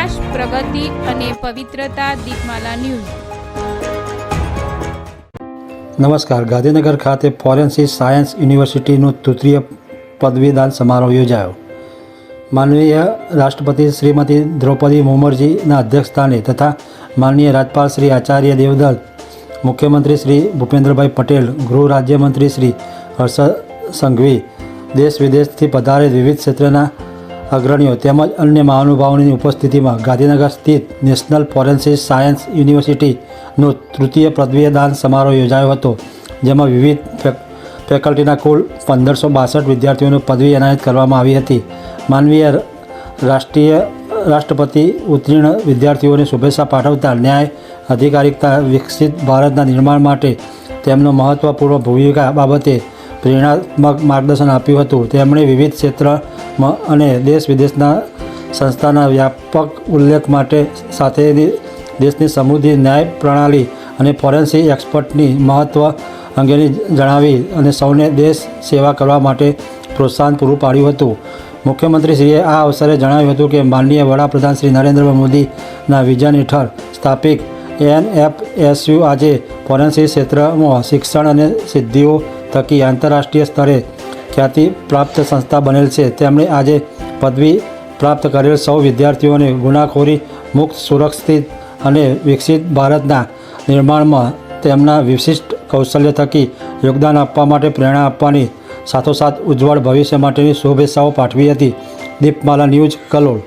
વિકાસ, પ્રગતિ અને પવિત્રતા. દીપમાલા ન્યૂઝ. નમસ્કાર. ગાંધીનગર ખાતે ફોરેન્સિક સાયન્સ યુનિવર્સિટીનું તૃતીય પદવીદાન સમારોહ યોજાયો. માનનીય રાષ્ટ્રપતિ શ્રીમતી દ્રૌપદી મુર્મુજીના અધ્યક્ષસ્થાને તથા માનનીય રાજ્યપાલ શ્રી આચાર્ય દેવવ્રત, મુખ્યમંત્રી શ્રી ભૂપેન્દ્રભાઈ પટેલ, ગૃહ રાજ્યમંત્રી શ્રી હર્ષ સંઘવી, દેશ વિદેશથી પધારેલ વિવિધ ક્ષેત્રના અગ્રણીઓ તેમજ અન્ય મહાનુભાવોની ઉપસ્થિતિમાં ગાંધીનગર સ્થિત નેશનલ ફોરેન્સિક સાયન્સ યુનિવર્સિટીનો તૃતીય પદવીદાન સમારોહ યોજાયો હતો, જેમાં વિવિધ ફેકલ્ટીના કુલ 1562 વિદ્યાર્થીઓને પદવી એનાયત કરવામાં આવી હતી. માનનીય રાષ્ટ્રપતિ ઉત્તીર્ણ વિદ્યાર્થીઓને શુભેચ્છા પાઠવતા ન્યાય, અધિકારિકતા, વિકસિત ભારતના નિર્માણ માટે તેમનો મહત્વપૂર્ણ ભૂમિકા બાબતે પ્રેરણાત્મક માર્ગદર્શન આપ્યું હતું. તેમણે વિવિધ ક્ષેત્રમાં અને દેશ વિદેશના સંસ્થાના વ્યાપક ઉલ્લેખ માટે સાથે દેશની સમૃદ્ધિ, ન્યાય પ્રણાલી અને ફોરેન્સિક એક્સપર્ટની મહત્ત્વ અંગેની જણાવી અને સૌને દેશ સેવા કરવા માટે પ્રોત્સાહન પૂરું પાડ્યું હતું. મુખ્યમંત્રીશ્રીએ આ અવસરે જણાવ્યું હતું કે માનનીય વડાપ્રધાન શ્રી નરેન્દ્ર મોદીના વિઝન હેઠળ સ્થાપિત NFSU આજે ફોરેન્સિક ક્ષેત્રમાં શિક્ષણ અને સિદ્ધિઓ થકી આંતરરાષ્ટ્રીય સ્તરે ખ્યાતિ પ્રાપ્ત સંસ્થા બનેલ છે. તેમણે આજે પદવી પ્રાપ્ત કરેલ સૌ વિદ્યાર્થીઓને ગુનાખોરી મુક્ત, સુરક્ષિત અને વિકસિત ભારતના નિર્માણમાં તેમના વિશિષ્ટ કૌશલ્ય થકી યોગદાન આપવા માટે પ્રેરણા આપવાની સાથોસાથ ઉજ્જવળ ભવિષ્ય માટેની શુભેચ્છાઓ પાઠવી હતી. દીપમાલા ન્યૂઝ, કલોલ.